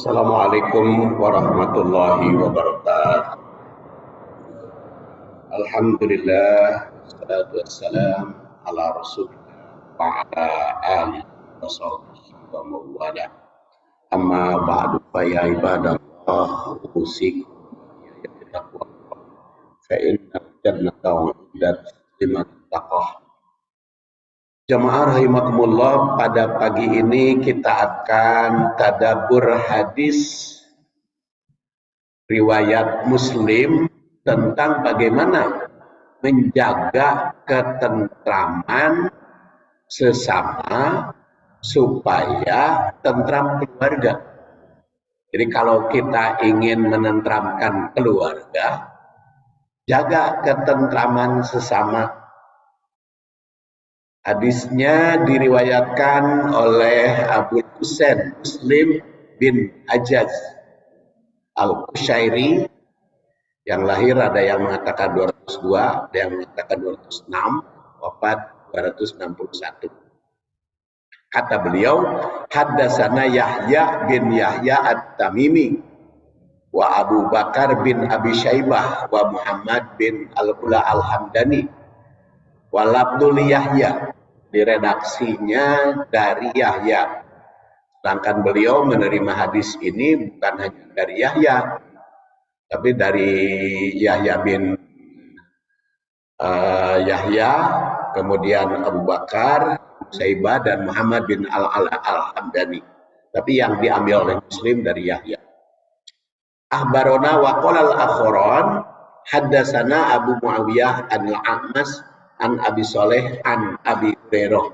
Assalamualaikum warahmatullahi wabarakatuh. Alhamdulillah, wassalatu wassalam ala rasulillah wa ala alihi wa sahbihi wa mawala. Amma ba'du fa ya ibadallah usikum ya taqwa fa inna jannata uiddat liman taqwa. Jamaah rahimakumullah, pada pagi ini kita akan tadabbur hadis riwayat Muslim tentang bagaimana menjaga ketentraman sesama supaya tentram keluarga. Jadi kalau kita ingin menentramkan keluarga, jaga ketentraman sesama. Hadisnya diriwayatkan oleh Abu Husain Muslim bin Hajjaj Al-Qushairi, yang lahir ada yang mengatakan 202, ada yang mengatakan 206, wafat 261. Kata beliau, haddatsana Yahya bin Yahya At-Tamimi wa Abu Bakar bin Abi Syaibah wa Muhammad bin Al-Ula Al-Hamdani wa Labdul Yahya. Di redaksinya dari Yahya. Sedangkan beliau menerima hadis ini bukan hanya dari Yahya, tapi dari Yahya bin Yahya, kemudian Abu Bakar, Syaibah, dan Muhammad bin Al-Hamdani. Tapi yang diambil oleh Muslim dari Yahya. Ahbarona wa qala al-akharan haddatsana Abu Muawiyah an-A'mas an Abi Shalih an Abi Hurairah.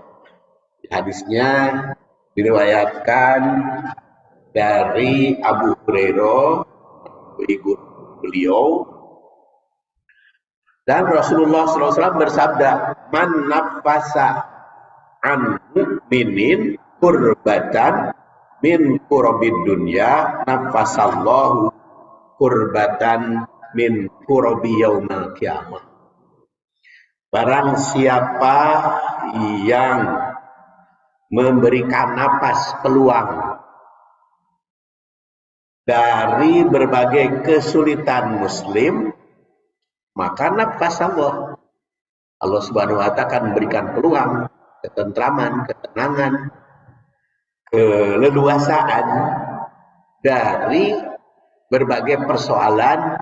Hadisnya diriwayatkan dari Abu Hurairah, ibu beliau, dan Rasulullah SAW bersabda, man nafasa an mu'minin kurbatan min kurabid dunya nafasallahu kurbatan min kurabi yaumal qiyamah. Barang siapa yang memberikan napas peluang dari berbagai kesulitan muslim, maka nafas Allah Subhanahu wa ta'ala akan memberikan peluang, ketentraman, ketenangan, keleluasaan dari berbagai persoalan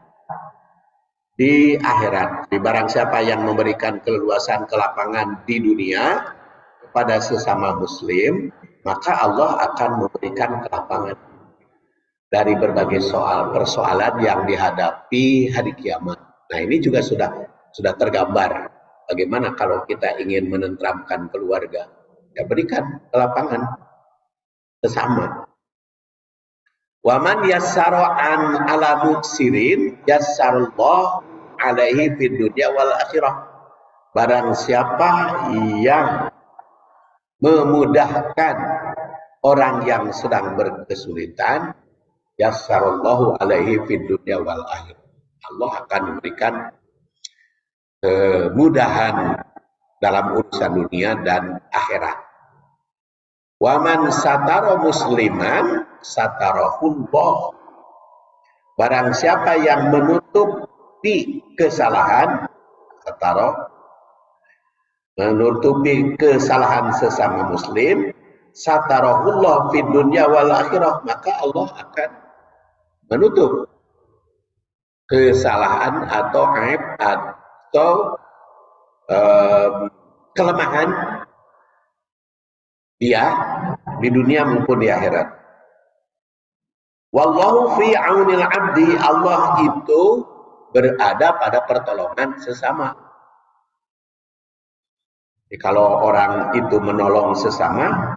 di akhirat. Di barang siapa yang memberikan keleluasan, kelapangan di dunia kepada sesama muslim, maka Allah akan memberikan kelapangan dari berbagai persoalan yang dihadapi hari kiamat. Nah, ini juga sudah tergambar bagaimana kalau kita ingin menentramkan keluarga, ya berikan kelapangan sesama. Waman yassara an ala muksirin yassarullah alaihi fid dunya wal akhirah. Barang siapa yang memudahkan orang yang sedang berkesulitan, yassarullahu alaihi fid dunya wal akhirah. Allah akan memberikan kemudahan dalam urusan dunia dan akhirat. Waman sataro musliman satarahullah. Barang siapa yang menutupi kesalahan, menutupi kesalahan sesama muslim, satarahullah fid dunya wal akhirah, maka Allah akan menutup kesalahan atau aib atau kelemahan dia di dunia maupun di akhirat. Wallahu fi aunil abdi, Allah itu berada pada pertolongan sesama. Jadi kalau orang itu menolong sesama,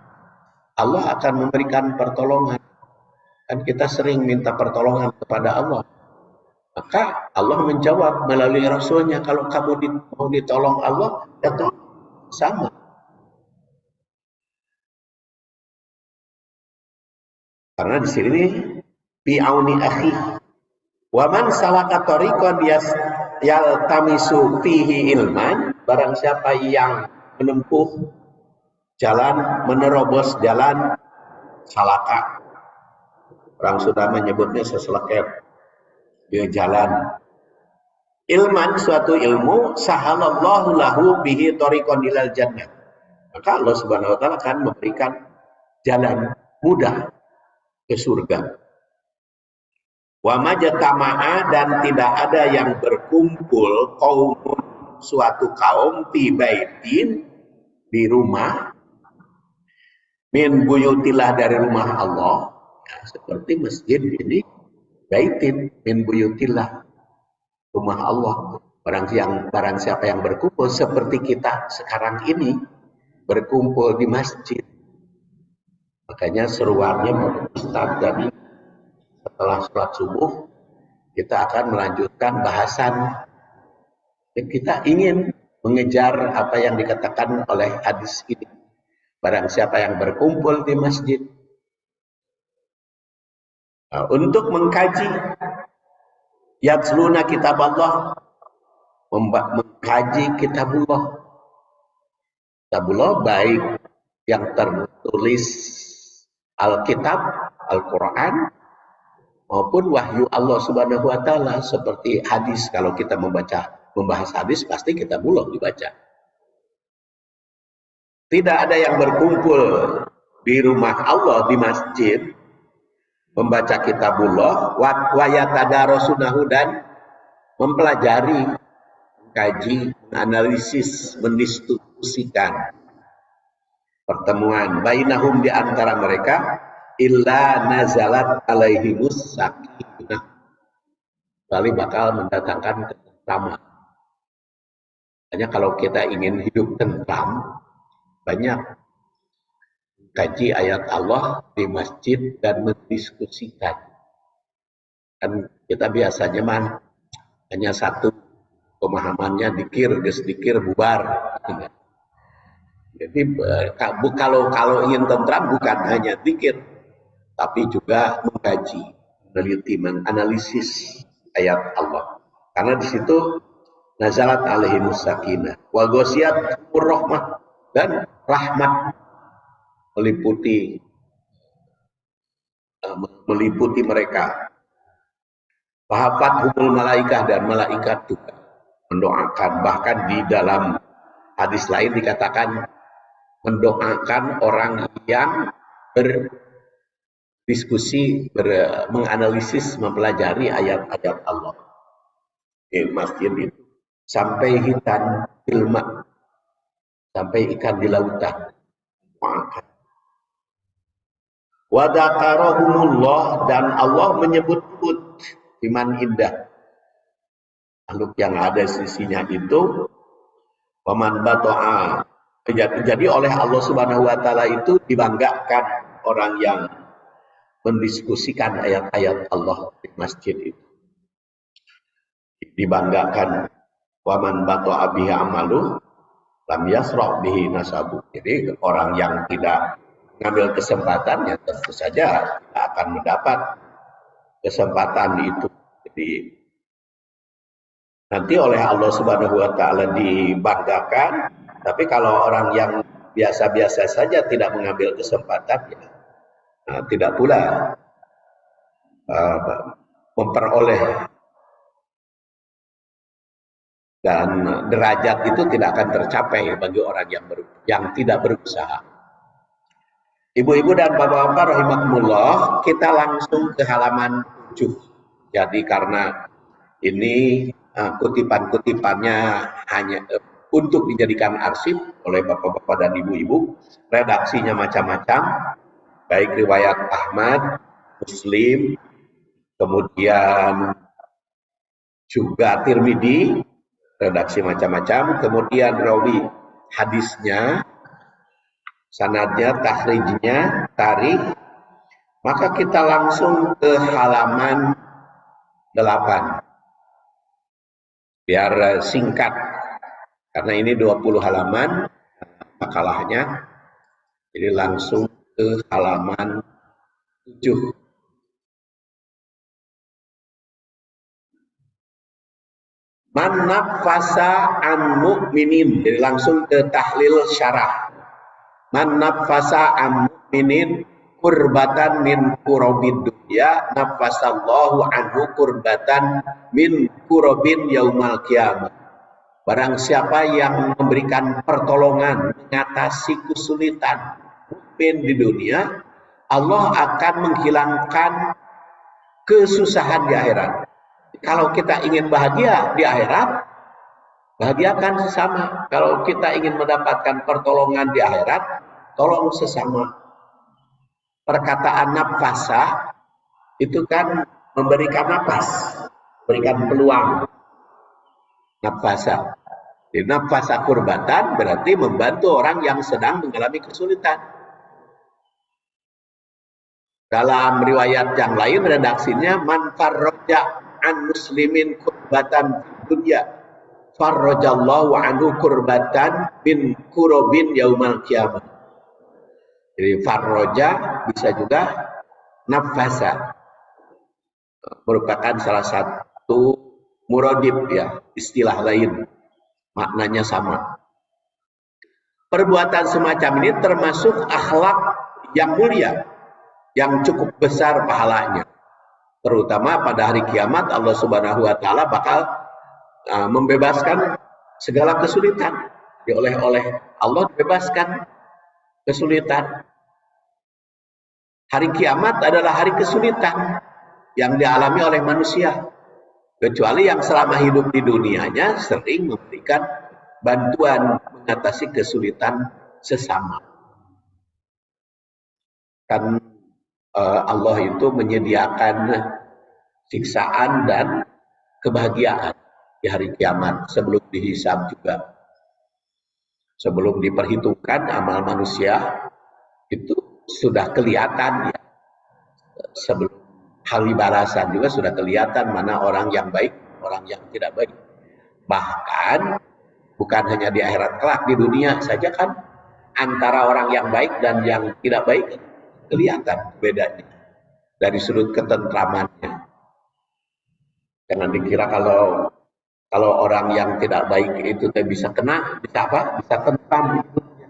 Allah akan memberikan pertolongan. Kan kita sering minta pertolongan kepada Allah. Maka Allah menjawab melalui Rasulnya, kalau kamu mau ditolong Allah, ya tolong sama. Karena di sini bi'auni akhi. Wa man salaka tariqan yaltamisu fihi ilman, barang siapa yang menempuh jalan, menerobos jalan, salaka Orang Sunda menyebutnya seseleket. Dia jalan. Ilman, suatu ilmu, sahalallahu lahu bihi thariqan ilal jannah. Maka Allah Subhanahu wa taala akan memberikan jalan mudah ke surga. Wa majtama'a, dan tidak ada yang berkumpul kaumun, suatu kaum, fi baitin, di rumah, min buyutillah, dari rumah Allah, ya, seperti masjid ini, baitin min buyutillah, rumah Allah. Barang siapa yang berkumpul seperti kita sekarang ini berkumpul di masjid. Makanya seruannya Ustaz tadi, setelah sholat subuh kita akan melanjutkan bahasan. Kita ingin mengejar apa yang dikatakan oleh hadis ini. Barang siapa yang berkumpul di masjid, nah, untuk mengkaji yatsluna kitab Allah, mengkaji kitabullah. Kitabullah baik yang tertulis Alkitab, Al-Quran, maupun wahyu Allah Subhanahu wa taala seperti hadis. Kalau kita membahas hadis pasti kitabullah dibaca. Tidak ada yang berkumpul di rumah Allah, di masjid, membaca kitabullah wa yatadarasunahu, dan mempelajari, mengkaji, menganalisis, mendiskusikan. Pertemuan bainahum, di antara mereka, illa nazalat alaihimus sakinah, kali bakal mendatangkan ketentraman. Hanya kalau kita ingin hidup tentram, banyak kaji ayat Allah di masjid dan mendiskusikan. Dan kita biasanya hanya satu pemahamannya, dikir bubar. Jadi kalau ingin tentram bukan hanya dikir, tapi juga mengkaji, meneliti, menganalisis ayat Allah. Karena di situ nazalat alaihimus sakinah wa ghasiyat rahmah, dan rahmat meliputi mereka. Wahafat humul malaikah, dan malaikat juga mendoakan. Bahkan di dalam hadis lain dikatakan mendoakan orang yang berdiskusi, menganalisis, mempelajari ayat-ayat Allah di masjid itu. Sampai hitan ilma, sampai ikan di lautan makan. Wa dzakarahumullah, dan Allah menyebut-sebut iman indah makhluk yang ada sisinya itu. Waman bato'a, jadi oleh Allah Subhanahu wa taala itu dibanggakan orang yang mendiskusikan ayat-ayat Allah di masjid itu. Dibanggakan. Waman bato'a bihi amalu lam yasra' bihi nasabu. Jadi orang yang tidak mengambil kesempatan, ya tentu saja tidak akan mendapat kesempatan itu. Jadi nanti oleh Allah Subhanahu wa taala dibanggakan. Tapi kalau orang yang biasa-biasa saja tidak mengambil kesempatan, ya, tidak pula memperoleh, dan derajat itu tidak akan tercapai bagi orang yang tidak berusaha. Ibu-ibu dan bapak-bapak rahimakumullah, kita langsung ke halaman 7. Jadi karena ini kutipan-kutipannya hanya untuk dijadikan arsip oleh bapak-bapak dan ibu-ibu, redaksinya macam-macam, baik riwayat Ahmad, Muslim, kemudian juga Tirmidzi, redaksi macam-macam, kemudian rawi hadisnya, sanadnya, tahrijnya, tarikh. Maka kita langsung ke halaman 8. Biar singkat, karena ini 20 halaman makalahnya, jadi langsung ke halaman 7. Man nafasa an mu'minin, jadi langsung ke tahlil syarah. Man nafasa an mu'minin kurbatan min kurobid dunya nafasallahu anhu kurbatan min kurobin yaumal qiyamah. Barang siapa yang memberikan pertolongan mengatasi kesulitan mukmin di dunia, Allah akan menghilangkan kesusahan di akhirat. Kalau kita ingin bahagia di akhirat, bahagiakan sesama. Kalau kita ingin mendapatkan pertolongan di akhirat, tolong sesama. Perkataan nafasa itu kan memberikan napas, memberikan peluang. Nafasa. Di nafasa kurbatan berarti membantu orang yang sedang mengalami kesulitan. Dalam riwayat yang lain redaksinya man farraja an muslimin kurbatan dunya farrajallahu anhu kurbatan min kurobin yaumal qiyamah. Jadi farroja bisa juga nafasa, merupakan salah satu muradib ya, istilah lain, maknanya sama. Perbuatan semacam ini termasuk akhlak yang mulia, yang cukup besar pahalanya. Terutama pada hari kiamat Allah Subhanahu wa taala bakal membebaskan segala kesulitan. Oleh Allah dibebaskan kesulitan. Hari kiamat adalah hari kesulitan yang dialami oleh manusia. Kecuali yang selama hidup di dunianya sering memberikan bantuan mengatasi kesulitan sesama. Kan Allah itu menyediakan siksaan dan kebahagiaan di hari kiamat sebelum dihisab juga. Sebelum diperhitungkan amal manusia itu sudah kelihatan ya. Sebelum hari balasan juga sudah kelihatan mana orang yang baik, orang yang tidak baik. Bahkan bukan hanya di akhirat kelak, di dunia saja kan antara orang yang baik dan yang tidak baik kelihatan bedanya dari sudut ketentramannya. Jangan dikira kalau orang yang tidak baik itu bisa kena, bisa apa? Bisa tentram hidupnya.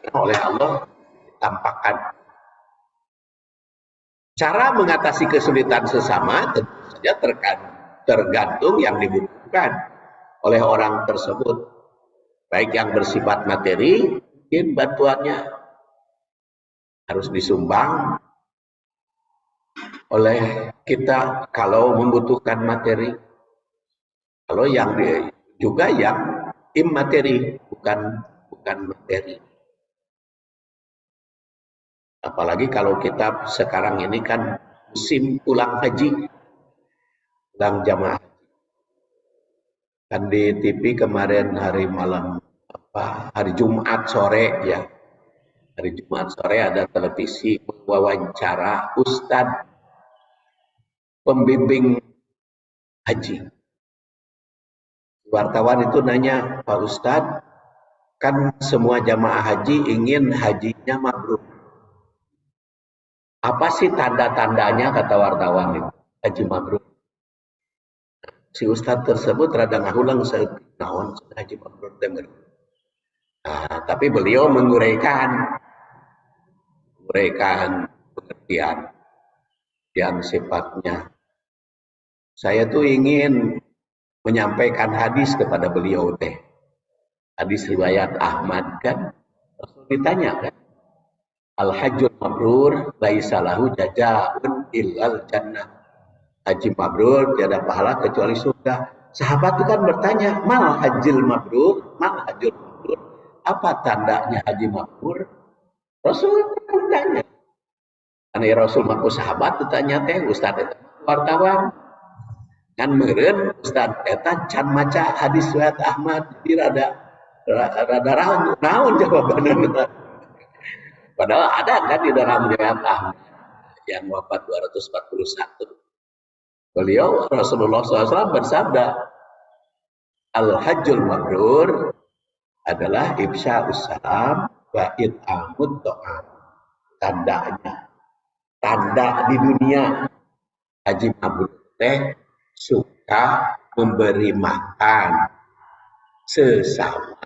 Karena oleh Allah ditampakkan. Cara mengatasi kesulitan sesama tentu saja tergantung yang dibutuhkan oleh orang tersebut. Baik yang bersifat materi, mungkin bantuannya harus disumbang oleh kita kalau membutuhkan materi. Kalau yang juga yang immateri, bukan materi. Apalagi kalau kita sekarang ini kan musim pulang haji, pulang jamaah. Kan di TV kemarin hari Jumat sore ya. Hari Jumat sore ada televisi wawancara Ustadz pembimbing haji. Wartawan itu nanya, Pak Ustadz, kan semua jamaah haji ingin hajinya mabrur. Apa sih tanda-tandanya, kata wartawan itu, haji mabrur? Si Ustadz tersebut rada ngahulang naon haji mabrur temen. Nah, tapi beliau menguraikan pengertian yang sifatnya. Saya tuh ingin menyampaikan hadis kepada beliau teh. Hadis riwayat Ahmad kan. Rasul ditanya kan. Al-hajjul mabrur laisa lahu jazaa'un illal jannah. Haji mabrur tiada pahala kecuali surga. Sahabat itu kan bertanya, mal hajjul mabrur? Mal hajjul mabrur? Apa tandanya haji mabrur? Rasul bertanya. Karena Rasul maku sahabat ditanya teh, Ustaz itu wartawan. Kan meureun Ustaz eta can maca hadis riwayat Ahmad, jadi rada naon jawabanna. Padahal ada kan di dalam riwayat Ahmad yang wafat 241. Beliau Rasulullah SAW bersabda, Al-hajjul mabrur adalah ifsya'us salam wa it'amud ta'am. Tanda di dunia haji mabrur teh suka memberi makan sesama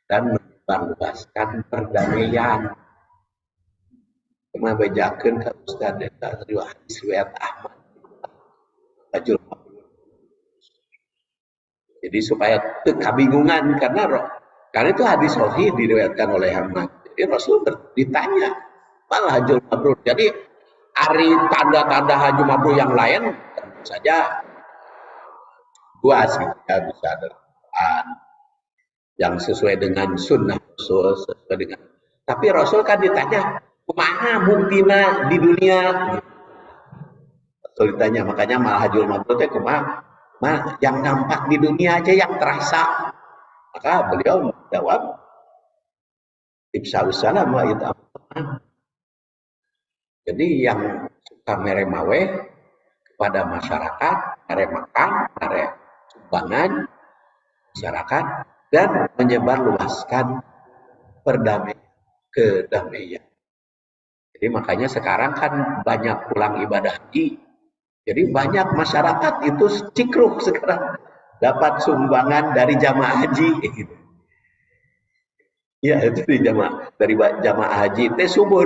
dan menyebarluaskan perdamaian. Kema bejakeun ka Ustaz eta hadis riwayat Ahmad. Rajul mabrur. Jadi supaya kebingungan karena itu hadis sahih diriwayatkan oleh Ahmad. Jadi Rasul ditanya, malah hajul mabrur. Jadi hari tanda-tanda haji mabrur yang lain tentu saja luas gitu ya, bisa ada Quran yang sesuai dengan sunnah Rasul, sesuai dengan. Tapi Rasul kan ditanya, kumaha buktina di dunia? Rasul ditanya, makanya malah hajul mabrur teh kumaha? Yang nampak di dunia aja yang terasa. Maka beliau menjawab, Ibsa'ussalam wa it'am. Jadi yang suka meremawe kepada masyarakat, mere makan, mere sumbangan masyarakat, dan menyebarluaskan kedamaian. Jadi makanya sekarang kan banyak pulang ibadah haji. Jadi banyak masyarakat itu cikruk sekarang dapat sumbangan dari jamaah haji. Ya, itu dari jamaah haji itu subur.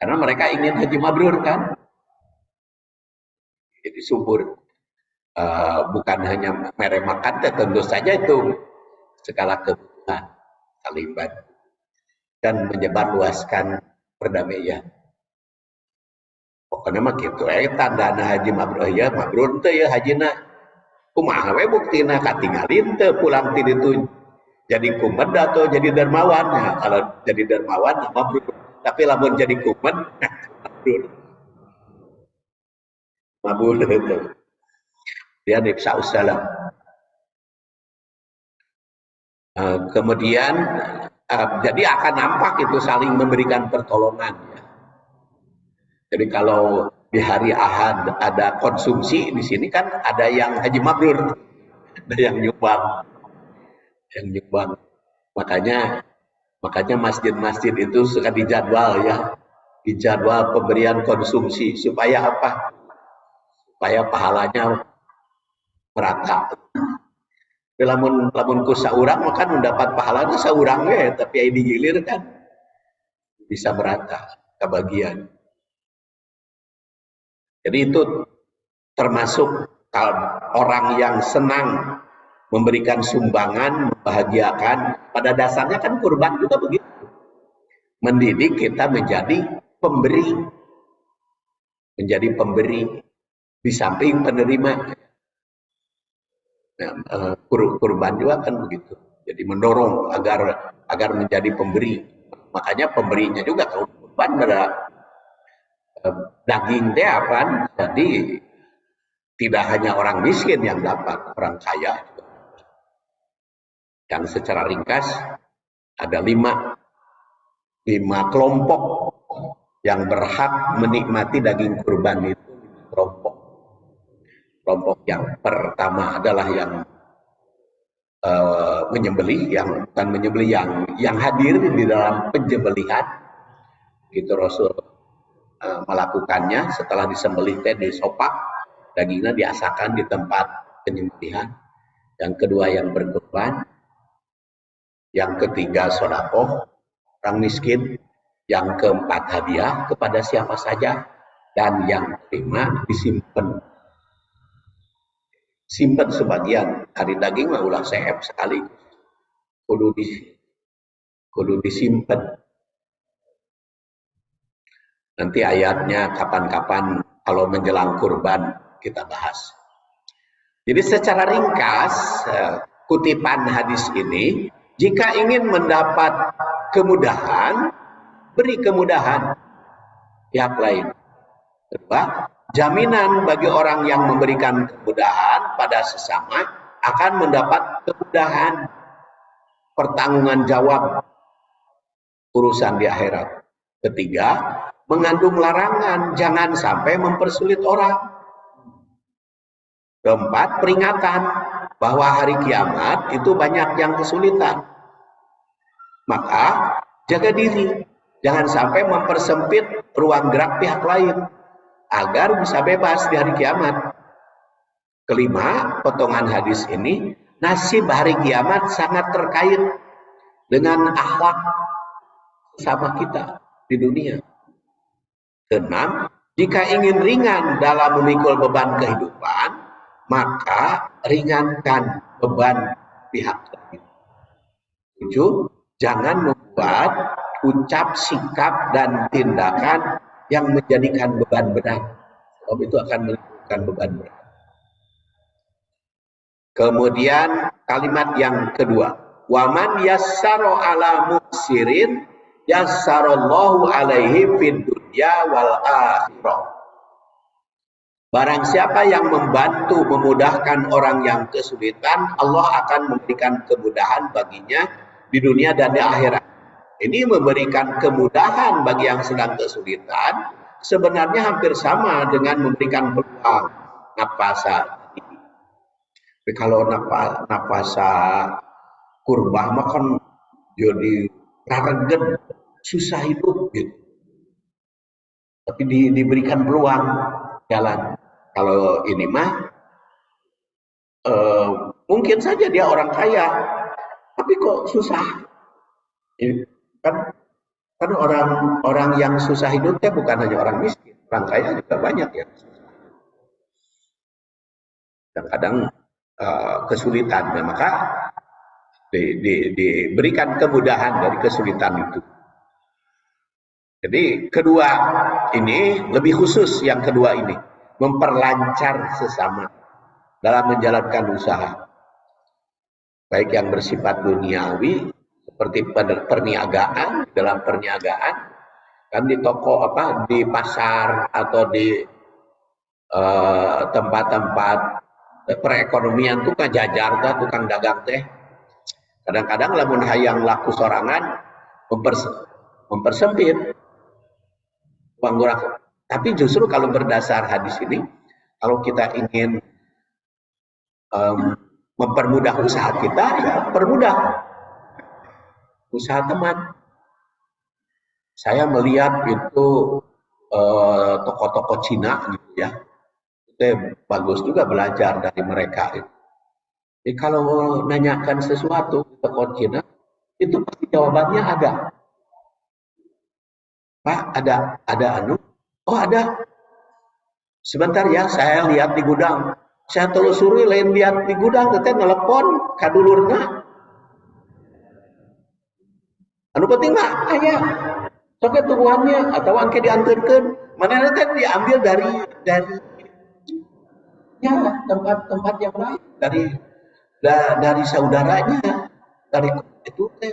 Karena mereka ingin haji mabrur kan. Jadi subur. Bukan hanya mere makan, tentu saja itu segala kebutuhan saling bantu dan menyebarluaskan perdamaian. Pokoknya mah gitu, tanda haji mabrur ya, mabrur teh ya hajina. Kumaha we buktina katinggalin teh pulang ti ditu jadi kumed atau jadi dermawan. Nah, kalau jadi dermawan mabrur. Tapi lamun jadi kumed mabrur. Mabrur itu. Dia Ibsa'ussalam. Kemudian jadi akan nampak itu saling memberikan pertolongan. Jadi kalau di hari Ahad ada konsumsi, di sini kan ada yang haji mabrur, ada yang nyumbang, Makanya masjid-masjid itu suka dijadwal ya, dijadwal pemberian konsumsi supaya apa? Supaya pahalanya merata. Lamun ku saurang makan mendapat pahalanya saurang ya, tapi ai digilir kan bisa merata kebagian. Jadi itu termasuk orang yang senang memberikan sumbangan, membahagiakan. Pada dasarnya kan kurban juga begitu. Mendidik kita menjadi pemberi. Menjadi pemberi di samping penerima. Nah, kurban juga kan begitu. Jadi mendorong agar menjadi pemberi. Makanya pemberinya juga kalau kurban pada daging teh apa? Jadi tidak hanya orang miskin yang dapat, orang kaya. Yang secara ringkas ada lima kelompok yang berhak menikmati daging kurban itu. Kelompok yang pertama adalah yang menyembelih, yang bukan menyembelih, yang hadir di dalam penyembelihan. Itu Rasul melakukannya setelah disembelih teh disopak, dagingnya diasakan di tempat penyembelihan. Yang kedua yang berkorban, yang ketiga sedekah orang miskin, yang keempat hadiah kepada siapa saja, dan yang kelima simpan sebagian. Hari daging mah ulah seep sekali, kudu disimpan. Nanti ayatnya kapan-kapan kalau menjelang kurban kita bahas. Jadi secara ringkas kutipan hadis ini, jika ingin mendapat kemudahan, beri kemudahan pihak lain. Kedua, jaminan bagi orang yang memberikan kemudahan pada sesama akan mendapat kemudahan pertanggungan jawab urusan di akhirat. Ketiga, mengandung larangan jangan sampai mempersulit orang. Keempat, peringatan bahwa hari kiamat itu banyak yang kesulitan. Maka jaga diri, jangan sampai mempersempit ruang gerak pihak lain agar bisa bebas di hari kiamat. Kelima, potongan hadis ini, nasib hari kiamat sangat terkait dengan akhlak sama kita di dunia. Keenam, jika ingin ringan dalam memikul beban kehidupan, maka ringankan beban pihak lain. 7, jangan membuat ucap, sikap, dan tindakan yang menjadikan beban berat. Sebab itu akan menimbulkan beban berat. Kemudian kalimat yang kedua, waman yassaro ala muksirin yassarallahu alaihi fid dunya wal akhirah. Barang siapa yang membantu memudahkan orang yang kesulitan, Allah akan memberikan kemudahan baginya di dunia dan di akhirat. Ini memberikan kemudahan bagi yang sedang kesulitan sebenarnya hampir sama dengan memberikan peluang nafasa. Tapi kalau nafasa kurbah mah kan jadi raregen, susah hidup gitu. Tapi diberikan peluang jalan. Kalau ini mah mungkin saja dia orang kaya, tapi kok susah. Ini kan orang yang susah hidupnya bukan hanya orang miskin, orang kaya juga banyak yang susah. Kadang-kadang kesulitan, nah, maka diberikan kemudahan dari kesulitan itu. Jadi kedua ini lebih khusus, yang kedua ini memperlancar sesama dalam menjalankan usaha, baik yang bersifat duniawi seperti perniagaan. Dalam perniagaan kan di toko di pasar atau di tempat-tempat perekonomian tuh kan jajar dah tukang dagang teh. Kadang-kadang lamun hayang laku sorangan mempersempit uang kurang. Tapi justru kalau berdasar hadis ini, kalau kita ingin mempermudah usaha kita, ya permudah usaha teman. Saya melihat itu toko-toko Cina gitu ya, itu bagus juga belajar dari mereka itu. Jadi kalau nanyakan sesuatu di toko Cina, itu pasti jawabannya ada. Pak, ada anu? Oh ada. Sebentar ya, saya lihat di gudang. Saya telusuri, lain lihat di gudang, teteh nelpon kadulurna. Anu penting mah aya. Soke turuannya atau angke diantarkan. Mana teh diambil dari ya tempat-tempat yang lain, dari saudaranya, dari itu teh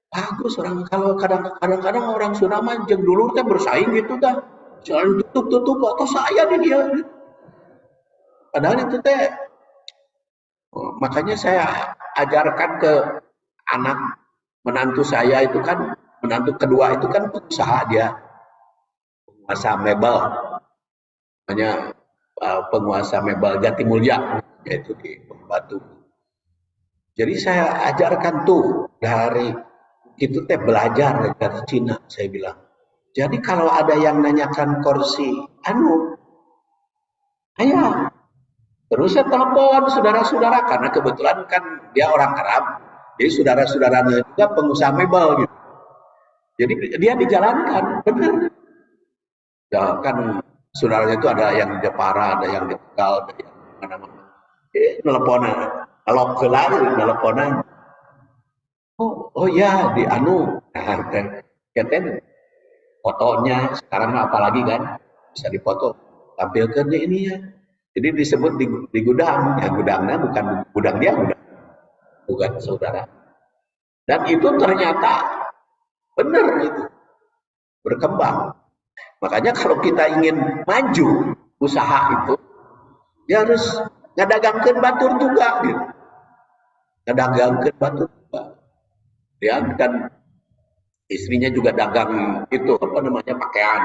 bagus. Orang kalau kadang-kadang orang Sunda mah jeung dulur teh bersaing gitu dah. Soalnya tutup foto saya di dia. Padahal itu teh makanya saya ajarkan ke anak menantu saya itu kan, menantu kedua itu kan pengusaha, dia penguasa mebel, namanya penguasa mebel Jatimulya, yaitu di Batu. Jadi saya ajarkan tuh dari itu teh belajar dari Cina, saya bilang. Jadi kalau ada yang nanyakan kursi anu, ayah, terus saya telepon saudara-saudara, karena kebetulan kan dia orang Arab, jadi saudara-saudaranya juga pengusaha mebel gitu. Jadi dia dijalankan, benar. Ya, kan saudaranya itu ada yang di Jepara, ada yang di Tegal, ada yang mana-mana. Teleponan, kalau kelar teleponan. Oh ya di anu, nah, keten fotonya sekarang apalagi kan bisa dipoto, tampilkan ini ya. Jadi disebut di gudang, ya gudangnya bukan gudang dia, bukan saudara. Dan itu ternyata benar itu berkembang. Makanya kalau kita ingin maju usaha itu, ya harus ngadagangkeun batur juga gitu. Ngadagangkeun batur juga. Dia kan istrinya juga dagang itu pakaian,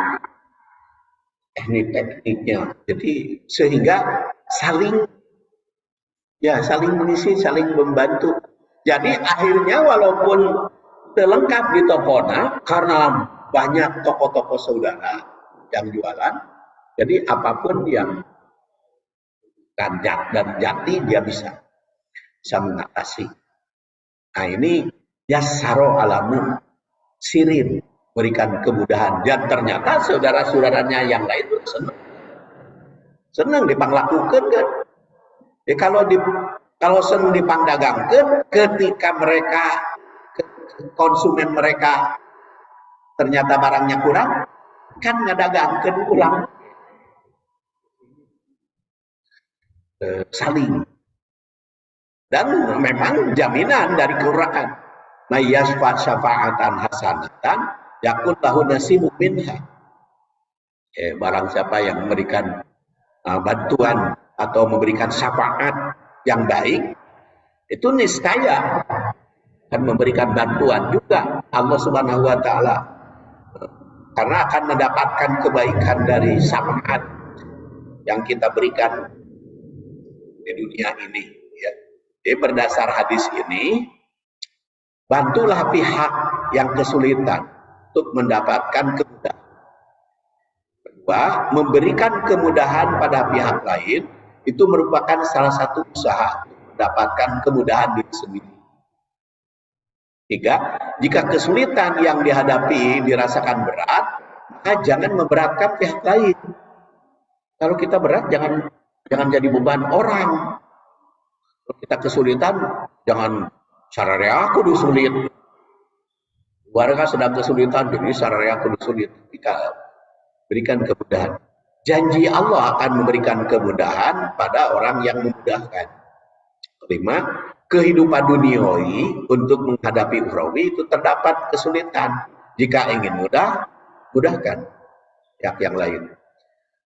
tekniknya. Jadi sehingga saling mengisi, saling membantu. Jadi akhirnya walaupun terlengkap di tokona karena banyak toko-toko saudara yang jualan, jadi apapun yang kanjak dan jati dia bisa mengatasi. Nah ini yassaro alamu sirin, berikan kemudahan, dan ternyata saudara-saudaranya yang lain senang dipanglakukan kan. Ya, kalau senang dipangdagangkan, ketika mereka konsumen mereka ternyata barangnya kurang, kan ngadagangkeun ulang. Saling. Dan memang jaminan dari Quran, may yashfa' syafa'atan hasanatan yakun lahu nasibun minha. Barang siapa yang memberikan bantuan atau memberikan syafaat yang baik, itu niscaya akan memberikan bantuan juga Allah Subhanahu wa taala, karena akan mendapatkan kebaikan dari syafaat yang kita berikan di dunia ini, ya. Jadi berdasar hadis ini, bantulah pihak yang kesulitan untuk mendapatkan kemudahan. Kedua, memberikan kemudahan pada pihak lain itu merupakan salah satu usaha untuk mendapatkan kemudahan diri sendiri. Tiga, jika kesulitan yang dihadapi dirasakan berat, maka jangan memberatkan pihak lain. Kalau kita berat, jangan jadi beban orang. Kalau kita kesulitan, jangan sararea aku sulit. Warga sedang kesulitan, jadi sararea aku sulit. Kita berikan kemudahan. Janji Allah akan memberikan kemudahan pada orang yang memudahkan. Kelima, kehidupan duniawi untuk menghadapi ukhrawi itu terdapat kesulitan. Jika ingin mudah, mudahkan pihak yang lain.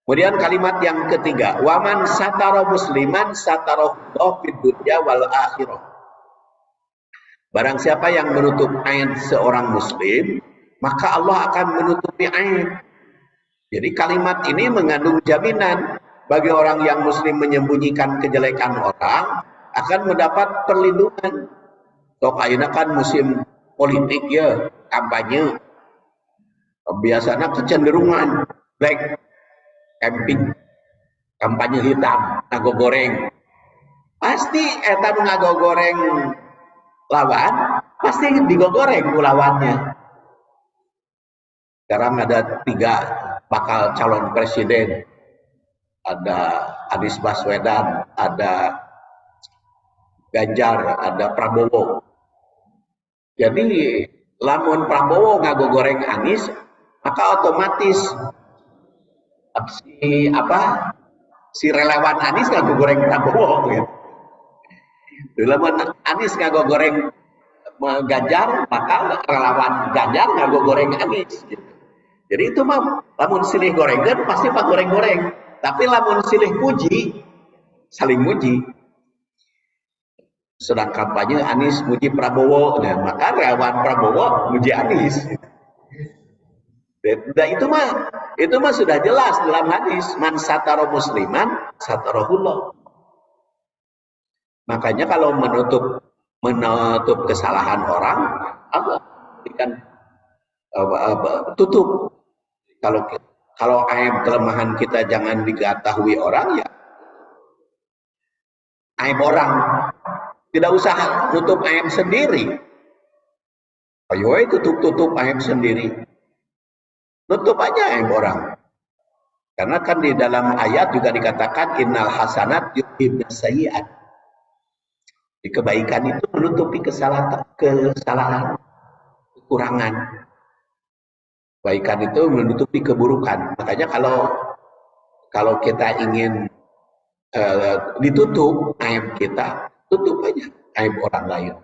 Kemudian kalimat yang ketiga, waman satara musliman satarallahu fid dunya wal akhirah. Barang siapa yang menutup aib seorang muslim, maka Allah akan menutupi aib. Jadi kalimat ini mengandung jaminan bagi orang yang muslim menyembunyikan kejelekan orang akan mendapat perlindungan. Tok ayeuna kan musim politik ya, kampanye. Biasanya kecenderungan black camping, kampanye hitam, ngagogoreng. Pasti eta ngagogoreng lawan, pasti digogoreng ku lawannya. Sekarang ada 3 bakal calon presiden. Ada Anies Baswedan, ada Ganjar, ada Prabowo. Jadi lamun Prabowo ngagogoreng Anies, maka otomatis si relawan Anies ngagogoreng Prabowo gitu. Lamun Anies ngagogoreng Ganjar, maka relawan Ganjar ngagogoreng Anies gitu. Jadi itu mah lamun silih gorengan pasti pak goreng-goreng. Tapi lamun silih puji, saling muji. Sedang kampanye Anies muji Prabowo, nah, maka relawan Prabowo muji Anies. Dan itu mah sudah jelas dalam hadis, man satara musliman satarahullah. Makanya kalau menutup kesalahan orang, Allah berikan tutup. Kalau aib kelemahan kita jangan diketahui orang, ya aib orang. Tidak usah tutup aib sendiri. Ayo tutup aib sendiri. Tutup aja aib orang. Karena kan di dalam ayat juga dikatakan innal hasanat yudhibna sayyi'at. Di kebaikan itu menutupi kesalahan, kekurangan. Kebaikan itu menutupi keburukan. Makanya kalau kita ingin ditutup aib kita, tutup aja aib orang lain.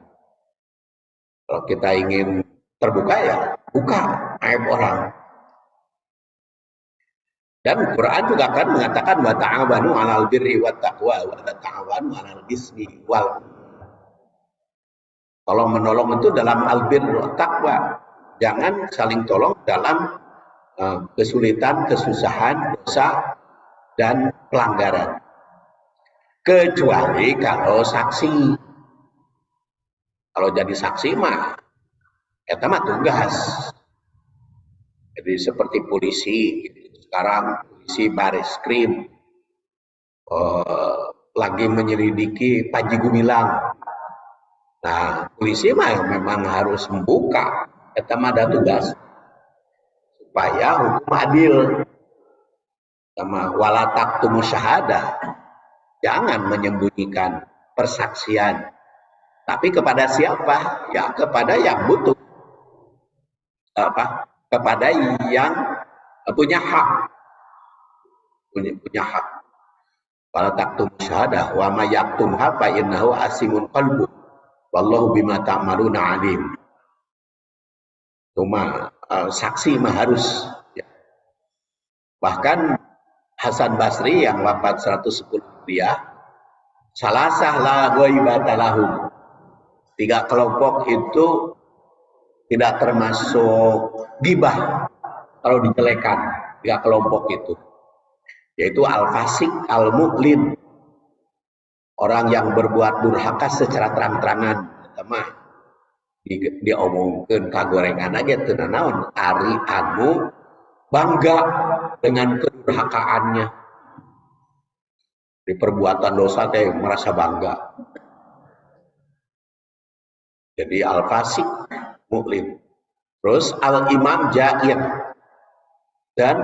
Kalau kita ingin terbuka, ya buka aib orang. Dan Quran juga akan mengatakan wa ta'awanu 'alal birri wat taqwa wa la ta'awanu 'alal ismi wal. Kalau menolong itu dalam albir wa taqwa. Jangan saling tolong dalam kesulitan, kesusahan, dosa dan pelanggaran. Kecuali kalau saksi. Kalau jadi saksi mah eta mah tugas. Jadi seperti polisi, sekarang polisi Bareskrim lagi menyelidiki Panji Gumilang. Nah, polisi mah memang harus membuka, eta mah ada tugas. supaya hukum adil. Sama wala taktumus syahadah, jangan menyembunyikan persaksian. Tapi kepada siapa? Ya kepada yang butuh, kepada yang punya hak, punya hak. Wala taktumus syahadah wa may yaktumha fa innahu asimun qalbu wallahu bima ta'maluna alim. Cuma saksi mah harus. Ya. Bahkan Hasan Basri yang wafat 110 Hijriah, salasah la ghaibata lahum. 3 kelompok itu tidak termasuk ghibah kalau dijelekan. 3 kelompok itu, yaitu al-fasik, al-mu'lin, orang yang berbuat durhaka secara terang-terangan. Sama diomongkeun kagorengan aja teu naon, ari anu bangga dengan kedurhakaannya. Di perbuatan dosa teh merasa bangga. Jadi al-fasik, mu'lin. Terus al-imam jair. Dan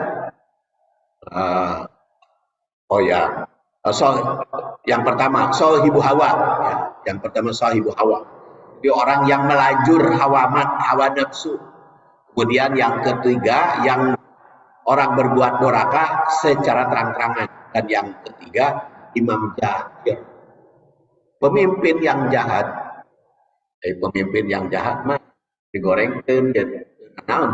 yang pertama sahibu hawa. Ya, yang pertama sahibu hawa. Jadi orang yang melajur hawa nafsu. Kemudian yang ketiga yang orang berbuat durhaka secara terang-terangan. Dan yang ketiga, imam jahat. Pemimpin yang jahat. Pemimpin yang jahat mah digorengkeun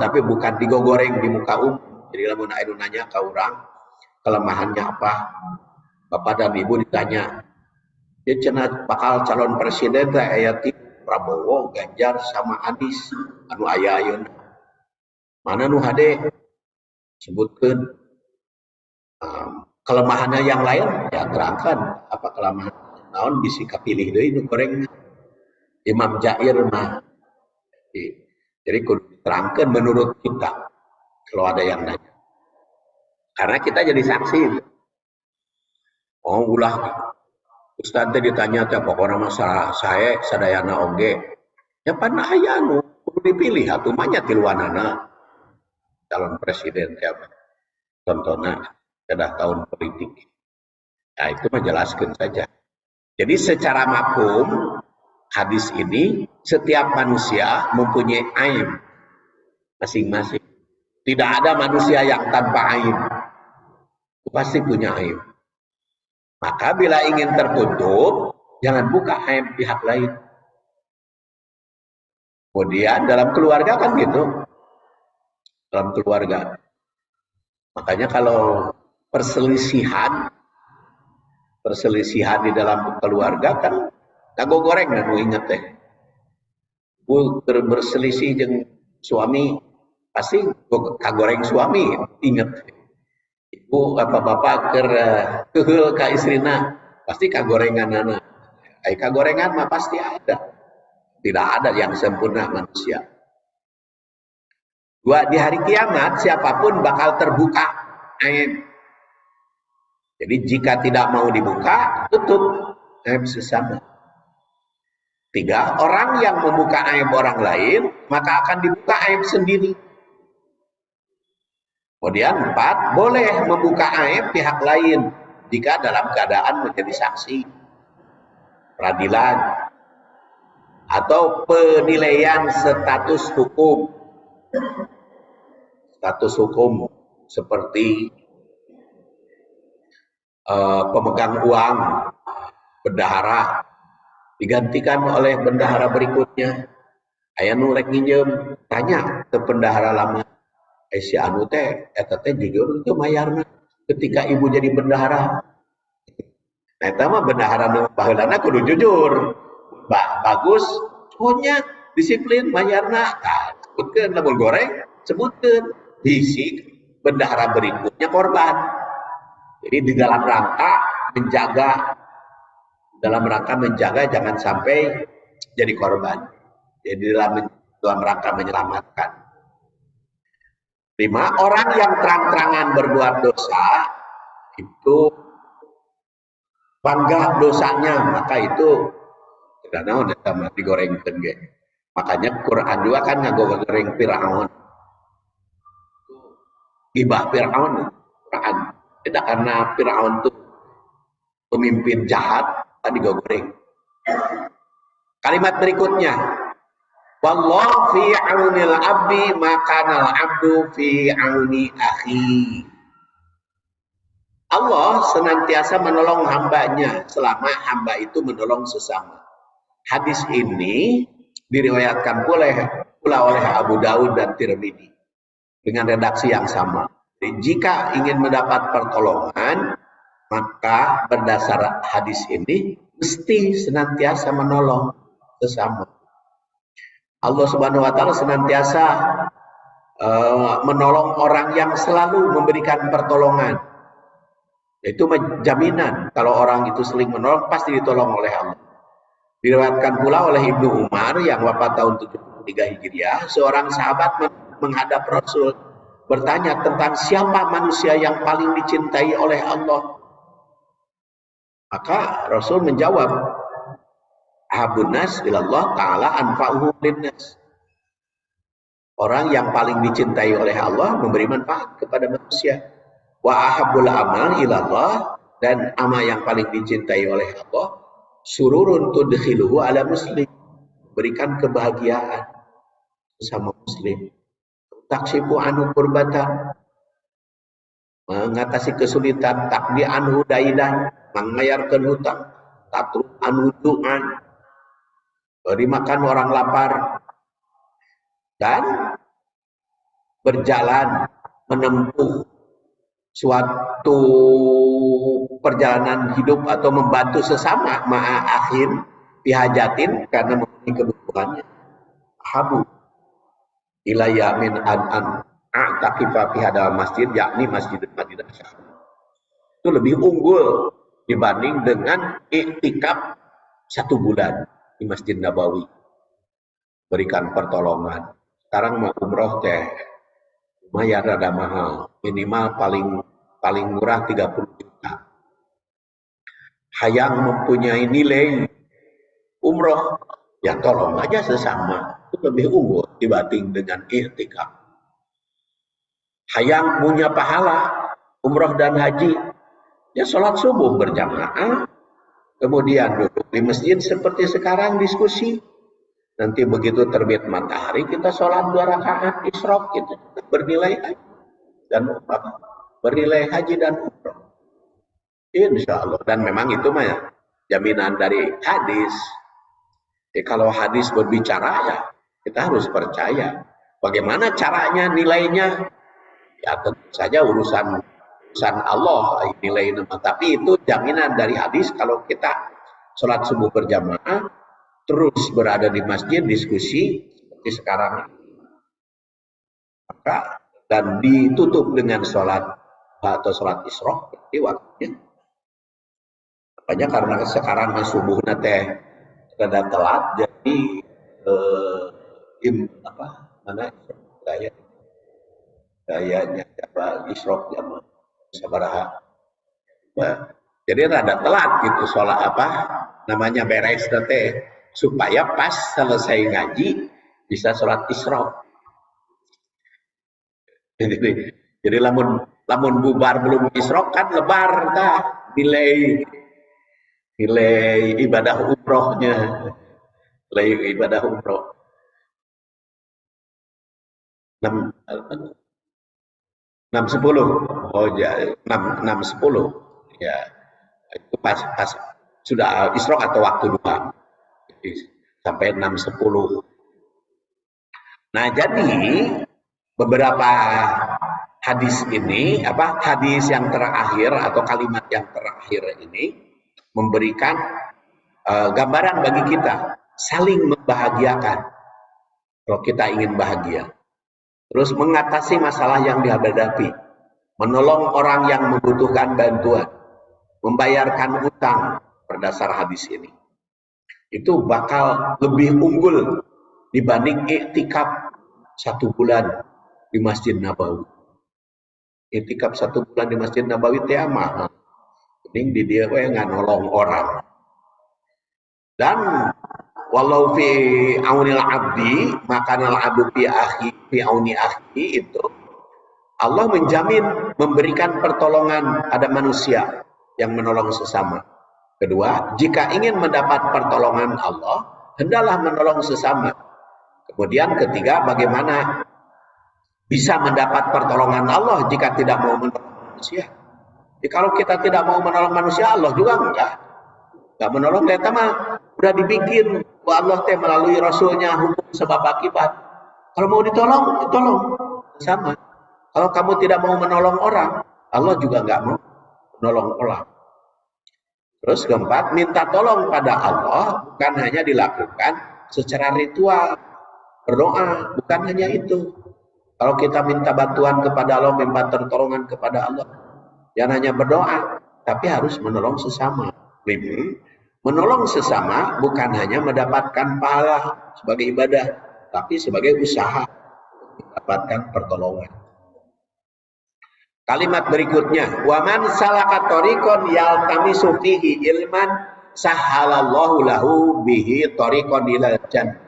tapi bukan digoreng di muka umum. Jadi lamun aya nanya ke orang kelemahannya apa, Bapak dan Ibu ditanya, dia cenah bakal calon presiden teh aya Prabowo, Ganjar sama Anies anu aya ayeuna. Mana nu hade? Sebutkan kelemahannya yang lain, ya terangkan apa kelemahan naon bisi kapilih deui nu goreng imam jair mah. Jadi kudu diterangkan menurut kita kalau ada yang nanya, karena kita jadi saksi. Oh ulah Ustaz teh ditanya teh pokokna masalah saya sadayana oge ya pan aya anu kudu dipilih atuh mah nya tiluanana calon presiden teh contohnya kedah tahun politik. Nah itu mah jelaskan saja. Jadi secara mafhum hadis ini setiap manusia mempunyai aib masing-masing. Tidak ada manusia yang tanpa aib. Pasti punya aib. Maka bila ingin tertutup, jangan buka aib pihak lain. Kemudian dalam keluarga kan gitu. Dalam keluarga. Makanya kalau perselisihan di dalam keluarga kan kago goreng dan inget teh. Bu berselisih jeung suami pasti kagoreng suami inget. Ibu apa bapak keheul ka istrina pasti kagorenganana. Kagorengan mah pasti ada. Tidak ada yang sempurna manusia. Dua, di hari kiamat siapapun bakal terbuka aib. Jadi jika tidak mau dibuka, tutup aib sesama. 3, orang yang membuka aib orang lain, maka akan dibuka aib sendiri. Kemudian 4, boleh membuka aib pihak lain jika dalam keadaan menjadi saksi, peradilan, atau penilaian status hukum. Status hukum seperti pemegang uang, bendahara, digantikan oleh bendahara berikutnya. Aya nu rek nginjem, tanya ke bendahara lama. Si anu teh eta teh jujur teu mayarna ketika ibu jadi bendahara. Nah eta mah bendahara nu baheulana kudu jujur. Bagus, punya disiplin mayarna. Nah, sebutkeun lamun goreng, sebutkeun bisi bendahara berikutnya korban. Jadi di dalam rangka menjaga jangan sampai jadi korban. Jadi dalam rangka menyelamatkan. 5, orang yang terang-terangan berbuat dosa itu bangga dosanya, maka itu tidak naon eta mah digorengkeun ge. Makanya Quran juga kan ngagoreng Firaun. gibah Fir'aun. Tidak karena Fir'aun itu pemimpin jahat, tadi goreng. Kalimat berikutnya, wallahu fi aunil abdi makanal abdu fi auni akhi. Allah senantiasa menolong hambanya selama hamba itu menolong sesama. Hadis ini diriwayatkan pula oleh Abu Daud dan Tirmidzi dengan redaksi yang sama. Jadi, jika ingin mendapat pertolongan, maka berdasar hadis ini mesti senantiasa menolong sesama. Allah Subhanahu wa taala senantiasa menolong orang yang selalu memberikan pertolongan. Itu jaminan kalau orang itu sering menolong pasti ditolong oleh Allah. Diriwayatkan pula oleh Ibnu Umar yang wafat tahun 73 Hijriah, seorang sahabat menghadap Rasul bertanya tentang siapa manusia yang paling dicintai oleh Allah. Maka Rasul menjawab, ahabun nas ilallah ta'ala anfa'uhum linnas. Orang yang paling dicintai oleh Allah memberi manfaat kepada manusia. Wa ahabbul amal ilallah, dan amal yang paling dicintai oleh Allah sururun tudkhiluhu ala muslim, berikan kebahagiaan bersama muslim. Taksifu anhu kurbatan, mengatasi kesulitan. Takdi anhu daidan, mengayarkan hutang. Tatruk anhu du'an, beri makan orang lapar. Dan berjalan menempuh suatu perjalanan hidup atau membantu sesama ma'akhir bihajatin karena memenuhi kebutuhannya. Habu ilayya min an a'taqifa fi hadal masjid, yakni Masjid Madinah. Itu lebih unggul dibanding dengan iktikaf 1 bulan di Masjid Nabawi, berikan pertolongan. Sekarang mau umroh teh lumayan rada mahal, minimal paling murah 30 juta. Hayang mempunyai nilai umroh, ya tolong aja sesama, itu lebih unggul dibanding dengan iktikaf. Hayang punya pahala umroh dan haji, ya sholat subuh berjamaah, kemudian duduk di masjid seperti sekarang diskusi. Nanti begitu terbit matahari kita sholat 2 rakaat isyraq, itu bernilai haji dan umrah, bernilai haji dan umrah, insya Allah. Dan memang itu mah jaminan dari hadis. Jadi kalau hadis berbicara ya kita harus percaya. Bagaimana caranya, nilainya, ya tentu saja urusan Allah nilai nama. Tapi itu jaminan dari hadis. Kalau kita sholat subuh berjamaah terus berada di masjid diskusi seperti sekarang, maka dan ditutup dengan sholat atau sholat isyraq, berarti waktunya. Makanya karena sekarang subuh teh rada telat, jadi gayanya isyraq jam sabaraha. Jadi rada telat gitu sholat namanya beres teh, supaya pas selesai ngaji bisa sholat isyraq. Jadi lamun bubar belum isyraq kan lebar dah nilai ibadah umrohnya, nilai ibadah umroh 6-10. Oh ya, 6-10 ya, itu pas sudah isyraq atau waktu duha sampai 6-10. Nah, jadi beberapa hadis ini, hadis yang terakhir atau kalimat yang terakhir ini memberikan gambaran bagi kita saling membahagiakan kalau kita ingin bahagia. Terus mengatasi masalah yang dihadapi, menolong orang yang membutuhkan bantuan, membayarkan utang berdasar hadis ini. Itu bakal lebih unggul dibanding iktikaf 1 bulan di Masjid Nabawi. Iktikaf 1 bulan di Masjid Nabawi teh mahal. Mending di dia nggak nolong orang. Dan walau fi aunil abdi makanal abdu fi auni akhi, itu Allah menjamin memberikan pertolongan pada manusia yang menolong sesama. Kedua, jika ingin mendapat pertolongan Allah, hendaklah menolong sesama. Kemudian ketiga, bagaimana bisa mendapat pertolongan Allah jika tidak mau menolong manusia? Jadi kalau kita tidak mau menolong manusia, Allah juga enggak menolong. Kita mah udah dibikin Allah teh melalui Rasulnya hukum sebab akibat. Kalau mau ditolong, ditolong sama. Kalau kamu tidak mau menolong orang, Allah juga enggak mau menolong orang. Terus keempat, minta tolong pada Allah bukan hanya dilakukan secara ritual, berdoa, bukan hanya itu. Kalau kita minta bantuan kepada Allah, minta pertolongan kepada Allah, jangan hanya berdoa, tapi harus menolong sesama. Menolong sesama bukan hanya mendapatkan pahala sebagai ibadah, tapi sebagai usaha mendapatkan pertolongan. Kalimat berikutnya, wa man salaka tariqan yaltamisu fihi ilman sahhalallahu lahu bihi tariqan ilal jannah.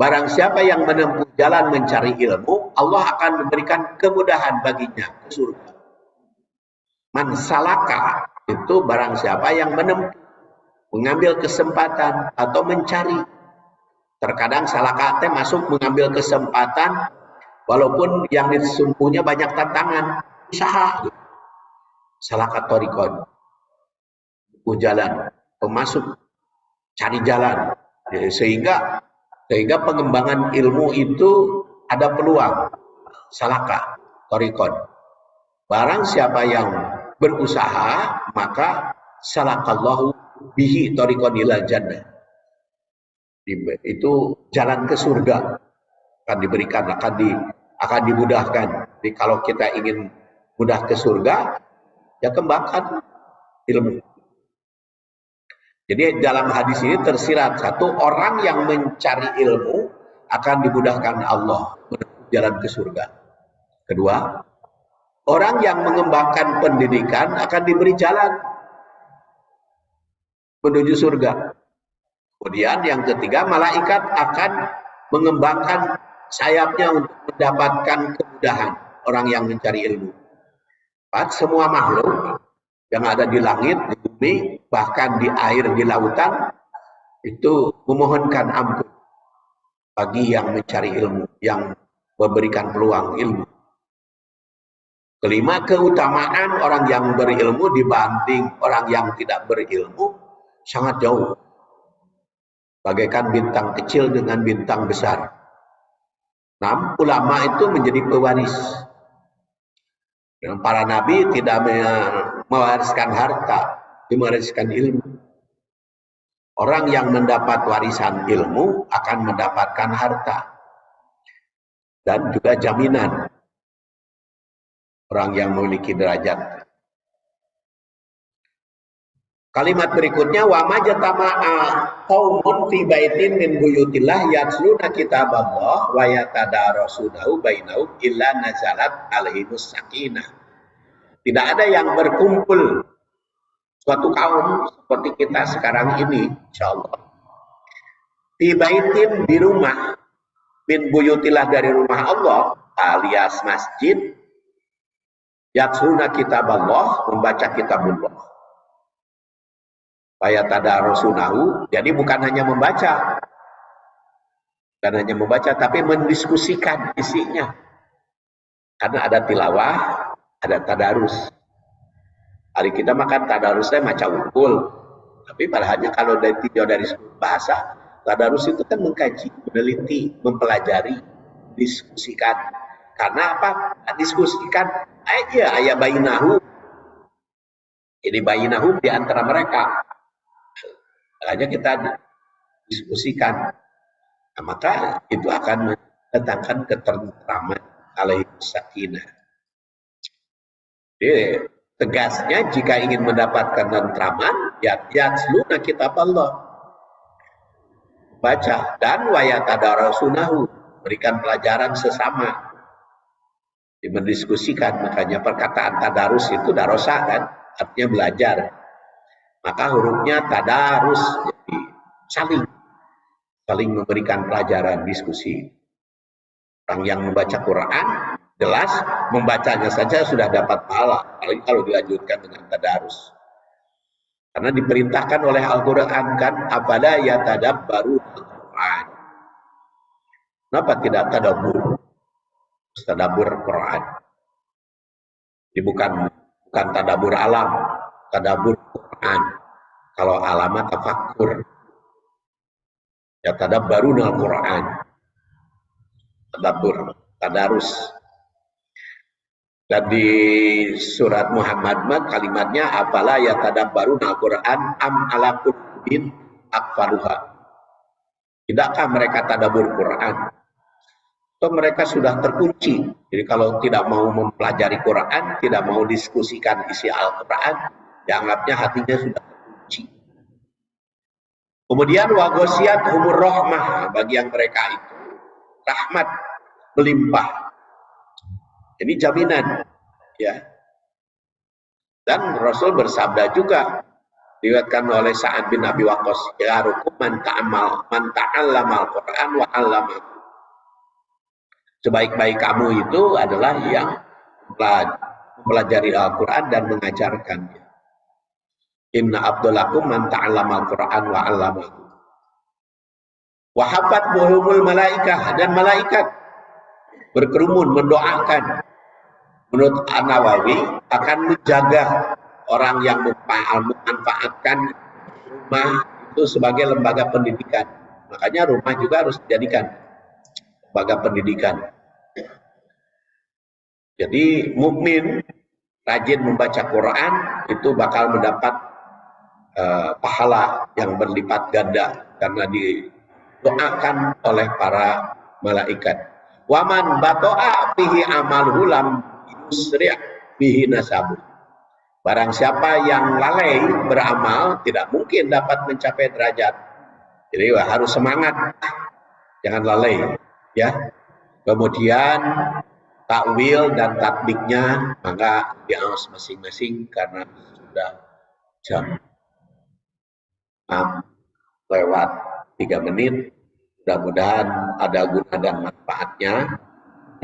Barang siapa yang menempuh jalan mencari ilmu, Allah akan memberikan kemudahan baginya ke surga. Man salaka itu barang siapa yang menempuh, mengambil kesempatan atau mencari. Terkadang salaka teh masuk mengambil kesempatan walaupun yang disumpunya banyak tantangan, usaha. Salaka tariqan, jalan, pemasuk, cari jalan. Sehingga pengembangan ilmu itu ada peluang. Salaka tariqan. Barang siapa yang berusaha, maka salakallahu bihi tariqan ilal jannah. Itu jalan ke surga akan diberikan, akan dimudahkan. Jadi kalau kita ingin mudah ke surga, ya kembangkan ilmu. Jadi dalam hadis ini tersirat, satu, orang yang mencari ilmu akan dimudahkan Allah menempuh jalan ke surga. Kedua, orang yang mengembangkan pendidikan akan diberi jalan menuju surga. Kemudian yang ketiga, malaikat akan mengembangkan sayapnya untuk mendapatkan kemudahan orang yang mencari ilmu. Semua makhluk yang ada di langit, di bumi, bahkan di air, di lautan, itu memohonkan ampun bagi yang mencari ilmu, yang memberikan peluang ilmu. Kelima, keutamaan orang yang berilmu dibanding orang yang tidak berilmu sangat jauh. Bagaikan bintang kecil dengan bintang besar. 6, ulama itu menjadi pewaris. Dan para nabi tidak mewariskan harta, mewariskan ilmu. Orang yang mendapat warisan ilmu akan mendapatkan harta. Dan juga jaminan orang yang memiliki derajat. Kalimat berikutnya, wa majtama'a qaumun fi baitin min buyutillah yatluna kitaballah wa yatadarasunahu bainahum illa nazalat alaihimus sakinah. Tidak ada yang berkumpul suatu kaum seperti kita sekarang ini, insyaallah. Fi baitin, di rumah, min buyutillah, dari rumah Allah, alias masjid, yatluna kitaballah, membaca kitabullah. Ayatadarusunahu, jadi bukan hanya membaca, tapi mendiskusikan isinya. Karena ada tilawah, ada tadarus. Hari kita makan tadarusnya macam unggul, tapi padahal kalau dari sudut bahasa, tadarus itu kan mengkaji, meneliti, mempelajari, diskusikan. Karena apa? Diskusikan aja ayat bainahu. Jadi bainahu di antara mereka. Hanya kita diskusikan, nah, maka itu akan mendatangkan ketentraman alaihi sakinah. Jadi tegasnya, jika ingin mendapatkan ketentraman, yatluna kitab Allah, baca, dan wayatadarasunahu, berikan pelajaran sesama, mendiskusikan. Makanya perkataan tadarus itu darosa kan, artinya belajar. Maka hurufnya tadarus, jadi saling memberikan pelajaran, diskusi. Orang yang membaca Quran Jelas membacanya saja sudah dapat pahala, apalagi kalau dilanjutkan dengan tadarus. Karena diperintahkan oleh Al-Quran kan, apala yatadabbaru Al-Quran. Kenapa tidak tadabbur Quran? Ini bukan tadabbur alam, tadabbur Quran. Kalau alamat tafakkur. Ya tadabbarun Al-Quran. Tadabbur, tadarus. Dan di surat Muhammad kalimatnya apala ya tadabbarun Al-Quran am ala qulubin aqfaluha. Tidakkah mereka tadabbur Quran? Atau mereka sudah terkunci. Jadi kalau tidak mau mempelajari Quran, tidak mau diskusikan isi Al-Quran, dianggapnya hatinya sudah terkunci. Kemudian wagosiat umur rahmah, bagi yang mereka itu rahmat melimpah. Ini jaminan, ya. Dan Rasul bersabda juga, diriwayatkan oleh Sa'ad bin Abi Waqqas, ya rukum man ta'allama al-Quran wa 'allama. Sebaik-baik kamu itu adalah yang mempelajari Al-Quran dan mengajarkannya. Inna abdulakum man ta'allama al-Quran wa 'allama. Wa habat buhumul malaikah, dan malaikat berkerumun mendoakan. Menurut An-Nawawi akan menjaga orang yang memanfaatkan rumah itu sebagai lembaga pendidikan. Makanya rumah juga harus dijadikan lembaga pendidikan. Jadi mukmin rajin membaca Quran itu bakal mendapat pahala yang berlipat ganda karena didoakan oleh para malaikat. Waman bato'a fihi amalhu lam yusri' bihi nasabu. Barang siapa yang lalai beramal tidak mungkin dapat mencapai derajat. Jadi harus semangat, jangan lalai, ya. Kemudian takwil dan tatbiknya maka diawas masing-masing karena sudah jam 6 lewat 3 menit. Mudah-mudahan ada guna dan manfaatnya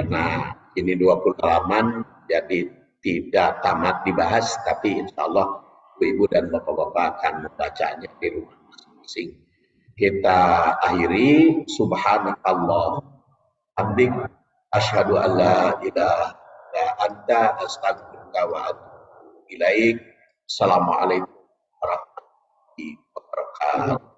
karena ini 20 halaman jadi tidak tamat dibahas, tapi insya Allah ibu dan bapak-bapak akan membacanya di rumah masing-masing. Kita akhiri subhanallah hamdik asyhadu an la ilaha illa anta astaghfiruka wa atubu ilaik. Assalamualaikum warahmatullahi wabarakatuh.